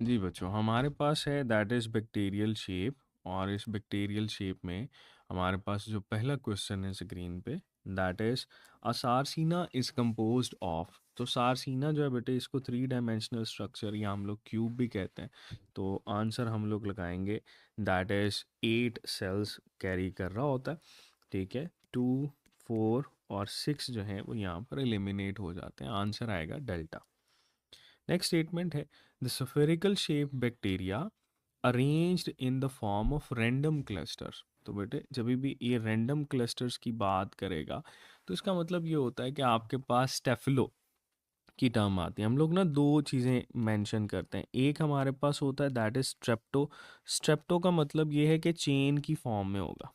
जी बच्चों, हमारे पास है दैट इज़ बैक्टीरियल शेप। और इस बैक्टीरियल शेप में हमारे पास जो पहला क्वेश्चन है स्क्रीन पे, that is a sarcina is composed of. तो सारसीना जो है बेटे, इसको थ्री डायमेंशनल स्ट्रक्चर या हम लोग क्यूब भी कहते हैं। तो आंसर हम लोग लगाएंगे दैट इज़ 8 सेल्स कैरी कर रहा होता है। ठीक है, 2, 4 और 6 जो है वो यहाँ पर एलिमिनेट हो जाते हैं। आंसर आएगा डेल्टा। नेक्स्ट स्टेटमेंट है the spherical shape bacteria arranged in the form of random clusters. तो बेटे जब भी ये रैंडम क्लस्टर्स की बात करेगा तो इसका मतलब ये होता है कि आपके पास स्टेफिलो की टर्म आती है। हम लोग ना दो चीज़ें मेंशन करते हैं। एक हमारे पास होता है दैट इज स्ट्रेप्टो। स्ट्रेप्टो का मतलब ये है कि चेन की फॉर्म में होगा।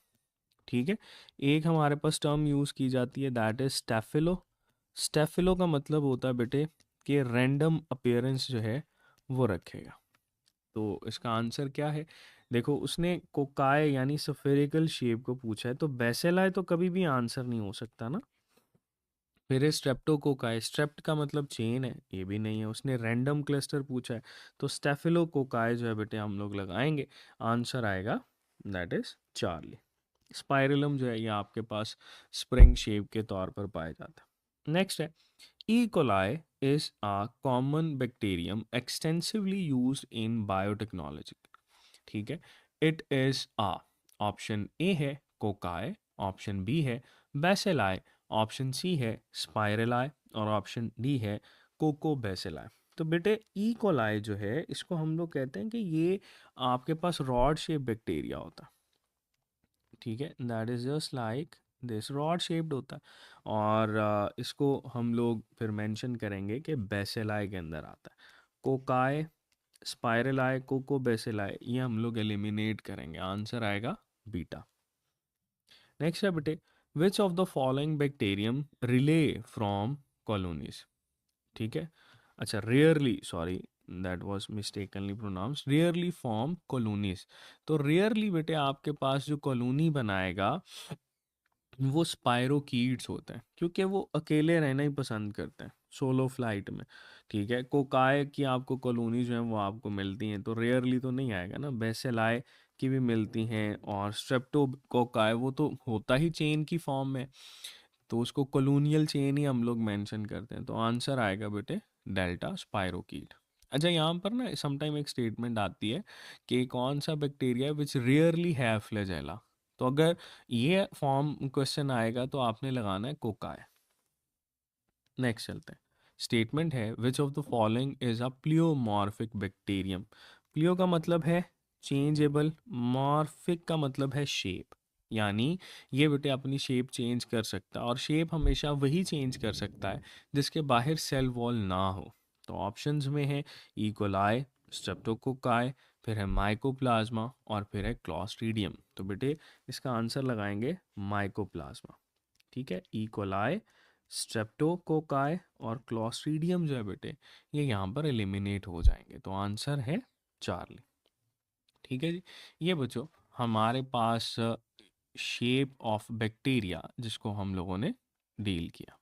ठीक है। एक हमारे पास टर्म यूज़ की जाती है दैट इज स्टेफिलो। स्टेफिलो का मतलब होता है बेटे कि रैंडम अपीयरेंस जो है वो रखेगा। तो इसका आंसर क्या है? देखो, उसने कोकाय यानी सफेरिकल शेप को पूछा है, तो बेसेलाय तो कभी भी आंसर नहीं हो सकता ना। फिर स्ट्रेप्टोकोकाई, स्ट्रेप्ट का मतलब चेन है, ये भी नहीं है। उसने रैंडम क्लस्टर पूछा है, तो स्टेफिलोकोकाई जो है बेटे हम लोग लगाएंगे। आंसर आएगा दैट इज चार्ली। स्पाइरलम जो है ये आपके पास स्प्रिंग शेप के तौर पर पाया जाता है। नेक्स्ट है E. coli is a common bacterium extensively used in biotechnology. ठीक है। It is uh, option A है कोकाई, ऑप्शन बी है बेसिलाई, ऑप्शन सी है स्पाइरलाई और ऑप्शन डी है कोको बेसिलाई। तो बेटे ई कोलाई जो है इसको हम लोग कहते हैं कि ये आपके पास रॉड शेप बैक्टीरिया होता है। ठीक है, that is just like this, rod shaped होता है। और इसको हम लोग फिर मेंशन करेंगे कि बेसिलाई के अंदर आता है। कोकाई, स्पाइरलाई, कोको बेसिलाई ये हम लोग एलिमिनेट करेंगे। आंसर आएगा बीटा। नेक्स्ट है बेटे विच of the following bacterium relay from colonies. ठीक है। अच्छा, rarely, sorry that was mistakenly pronounced, rarely form colonies. तो रेयरली बेटे आपके पास जो कॉलोनी बनाएगा वो स्पायरोकीट्स होते हैं, क्योंकि वो अकेले रहना ही पसंद करते हैं सोलो फ्लाइट में। ठीक है, कोकाय की आपको कॉलोनी जो है वो आपको मिलती हैं, तो रेयरली तो नहीं आएगा ना। बेसेलाय की भी मिलती हैं, और स्ट्रेप्टोकोकाय वो तो होता ही चेन की फॉर्म में, तो उसको कॉलोनियल चेन ही हम लोग मेंशन करते हैं। तो आंसर आएगा बेटे डेल्टा, स्पायरोकीट। अच्छा, यहाँ पर ना समटाइम एक स्टेटमेंट आती है कि कौन सा bacteria which rarely have flagella. तो अगर ये फॉर्म क्वेश्चन आएगा तो आपने लगाना है कोकाय। नेक्स्ट चलते हैं। स्टेटमेंट है which of the following is a pleomorphic bacterium. Pleo का मतलब है चेंजेबल, मॉर्फिक का मतलब है शेप। यानी ये बेटे अपनी शेप चेंज कर सकता है, और शेप हमेशा वही चेंज कर सकता है जिसके बाहर सेल वॉल ना हो। तो ऑप्शंस में है इकोलाई, स्ट्रेप्टोकोकाई, फिर है माइकोप्लाज्मा और फिर है क्लॉस्ट्रीडियम। तो बेटे इसका आंसर लगाएंगे माइकोप्लाज्मा। ठीक है, इकोलाई, स्ट्रेप्टोकोकाई और क्लॉस्ट्रीडियम जो है बेटे ये यहाँ पर एलिमिनेट हो जाएंगे। तो आंसर है चार्ली। ठीक है जी। ये बच्चों हमारे पास शेप ऑफ बैक्टीरिया जिसको हम लोगों ने डील किया।